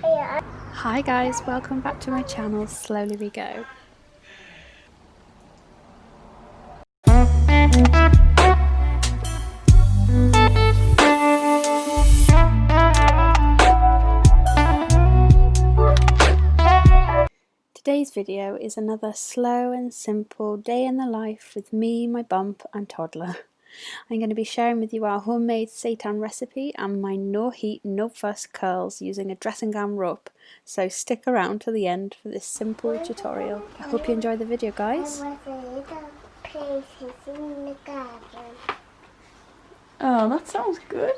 Hi guys, welcome back to my channel, Slowly We Go. Today's video is another slow and simple day in the life with me, my bump and Toddler. I'm going to be sharing with you our homemade seitan recipe and my no heat, no fuss curls using a dressing gown rope. So stick around to the end for this simple tutorial. I hope you enjoy the video, guys. Oh, that sounds good.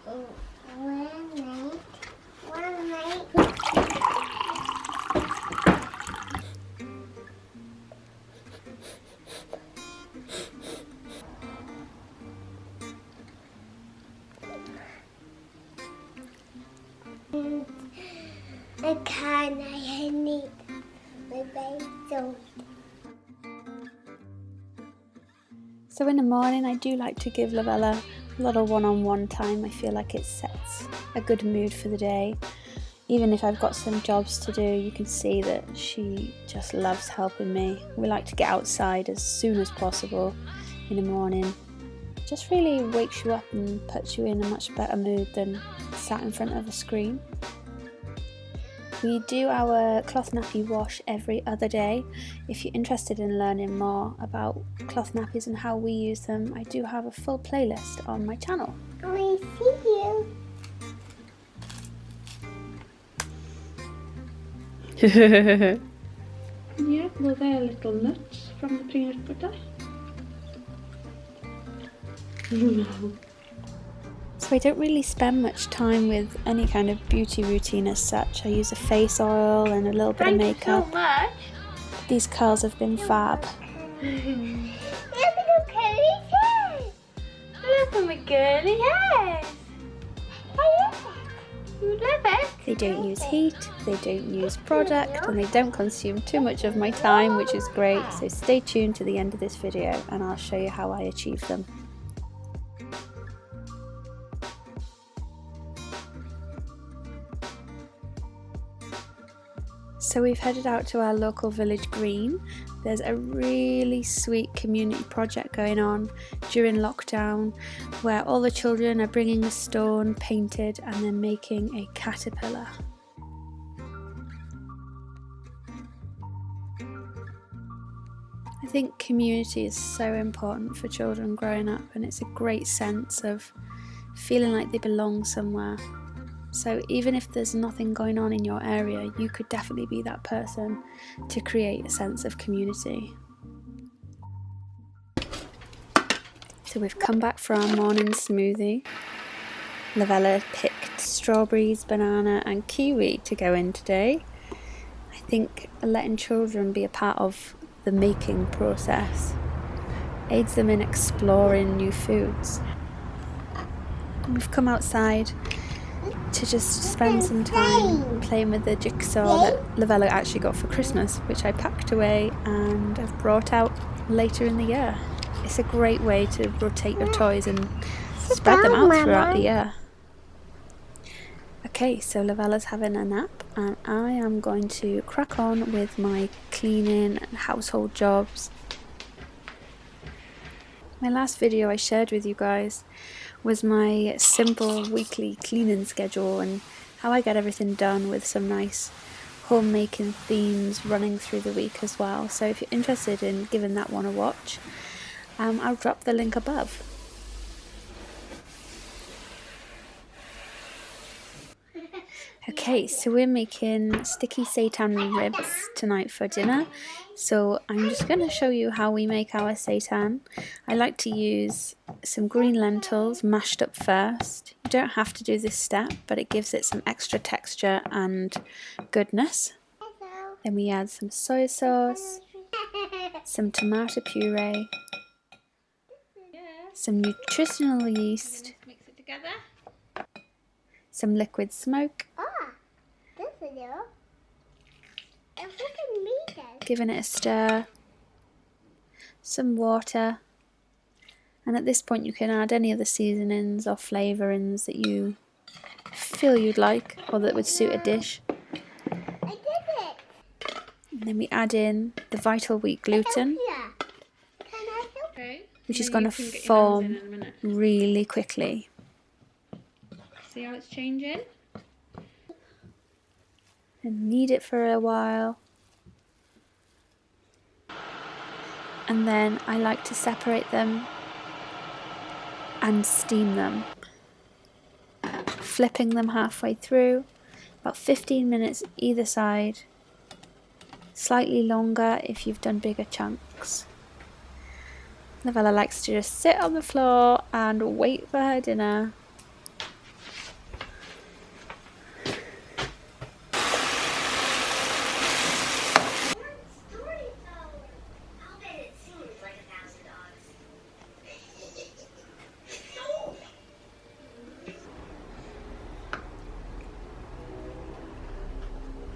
One night. I can't, I need my baby. So in the morning I do like to give Lavella a lot of one-on-one time. I feel like it sets a good mood for the day. Even if I've got some jobs to do, you can see that she just loves helping me. We like to get outside as soon as possible in the morning. Just really wakes you up and puts you in a much better mood than sat in front of a screen. We do our cloth nappy wash every other day. If you're interested in learning more about cloth nappies and how we use them, I do have a full playlist on my channel. I see you. Yeah, well, they're little nuts from the peanut butter. So I don't really spend much time with any kind of beauty routine as such. I use a face oil and a little bit of makeup. So much. These curls have been fab. Look at curly hair. Look at my curly hair. I love it. You love it. They don't use heat, they don't use product, and they don't consume too much of my time, which is great. So stay tuned to the end of this video and I'll show you how I achieve them. So we've headed out to our local village green. There's a really sweet community project going on during lockdown where all the children are bringing a stone painted and then making a caterpillar. I think community is so important for children growing up, and it's a great sense of feeling like they belong somewhere. So even if there's nothing going on in your area, you could definitely be that person to create a sense of community. So we've come back for our morning smoothie. Lavella picked strawberries, banana and kiwi to go in today. I think letting children be a part of the making process aids them in exploring new foods. And we've come outside to just spend some time playing with the jigsaw that Lavella actually got for Christmas, which I packed away and have brought out later in the year. It's a great way to rotate your toys and spread them out throughout the year. Okay, so Lavella's having a nap and I am going to crack on with my cleaning and household jobs. My last video I shared with you guys was my simple weekly cleaning schedule and how I get everything done with some nice homemaking themes running through the week as well. So if you're interested in giving that one a watch, I'll drop the link above. Okay, so we're making sticky seitan ribs tonight for dinner. So I'm just going to show you how we make our seitan. I like to use some green lentils mashed up first. You don't have to do this step, but it gives it some extra texture and goodness. Then we add some soy sauce, some tomato puree, some nutritional yeast, Mix it together. some liquid smoke, giving it a stir, some water, and at this point you can add any of the seasonings or flavourings that you feel you'd like or that would suit a dish. I did it. And then we add in the vital wheat gluten, Yeah. Can I help? Okay. which is Then going you to can get your hands form in a minute. really quickly. See how it's changing? And knead it for a while. And then I like to separate them and steam them, flipping them halfway through, about 15 minutes either side, slightly longer if you've done bigger chunks. Lavella likes to just sit on the floor and wait for her dinner.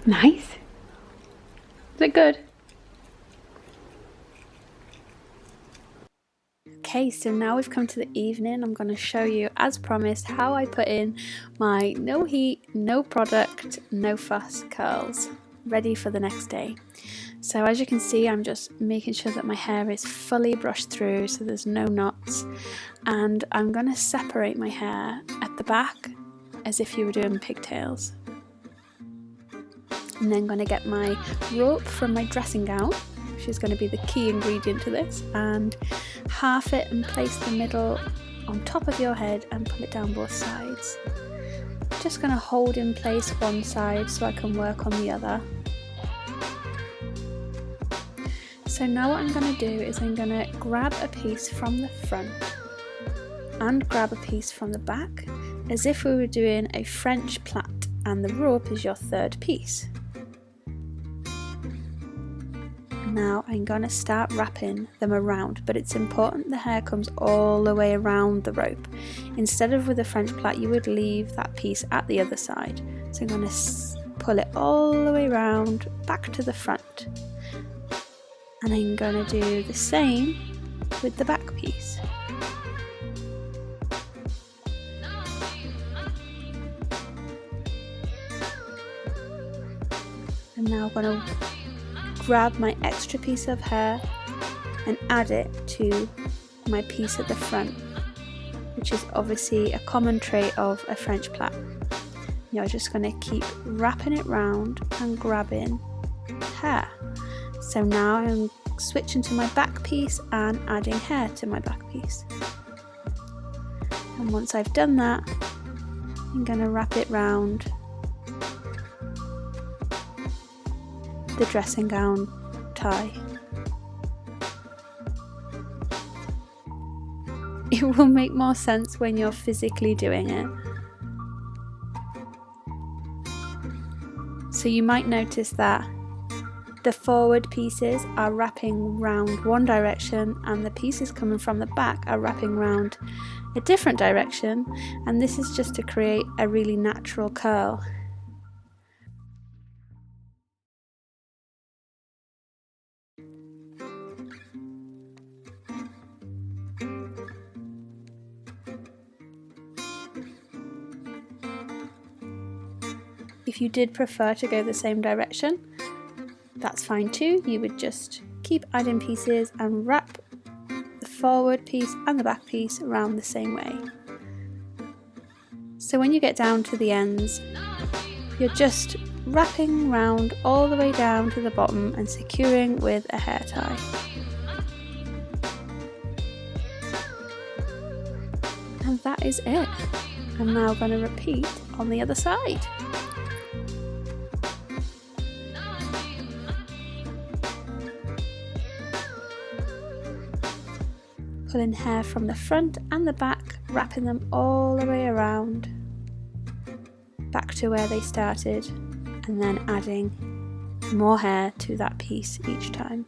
Nice. Is it good? Okay, so now we've come to the evening. I'm going to show you, as promised, how I put in my no heat, no product, no fuss curls, ready for the next day. So as you can see, I'm just making sure that my hair is fully brushed through so there's no knots, and I'm going to separate my hair at the back as if you were doing pigtails. And then going to get my rope from my dressing gown, which is going to be the key ingredient to this, and half it and place the middle on top of your head and pull it down both sides. Just going to hold in place one side so I can work on the other. So now what I'm going to do is I'm going to grab a piece from the front and grab a piece from the back, as if we were doing a French plait, and the rope is your third piece. Now I'm going to start wrapping them around, but it's important the hair comes all the way around the rope. Instead of with a French plait, you would leave that piece at the other side. So I'm going to pull it all the way around back to the front. And I'm going to do the same with the back piece. I'm now going to grab my extra piece of hair and add it to my piece at the front, which is obviously a common trait of a French plait. You're just going to keep wrapping it round and grabbing hair. So now I'm switching to my back piece and adding hair to my back piece. And once I've done that, I'm going to wrap it round the dressing gown tie. It will make more sense when you're physically doing it. So you might notice that the forward pieces are wrapping round one direction and the pieces coming from the back are wrapping round a different direction, and this is just to create a really natural curl. If you did prefer to go the same direction, that's fine too. You would just keep adding pieces and wrap the forward piece and the back piece around the same way. So when you get down to the ends, you're just wrapping round all the way down to the bottom and securing with a hair tie. And that is it. I'm now going to repeat on the other side. Pulling hair from the front and the back, wrapping them all the way around, back to where they started, and then adding more hair to that piece each time.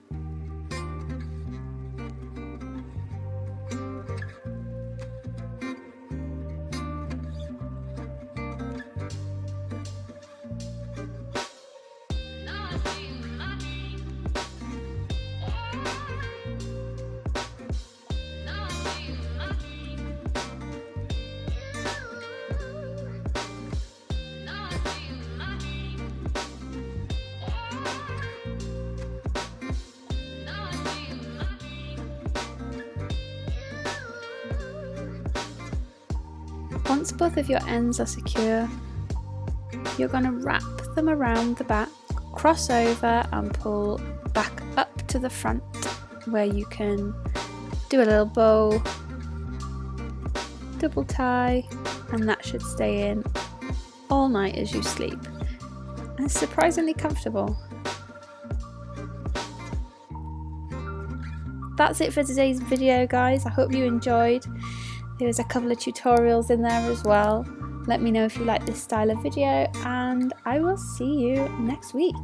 Once both of your ends are secure, you're going to wrap them around the back, cross over and pull back up to the front, where you can do a little bow, double tie, and that should stay in all night as you sleep. And it's surprisingly comfortable. That's it for today's video, guys. I hope you enjoyed. There was a couple of tutorials in there as well. Let me know if you like this style of video, and I will see you next week.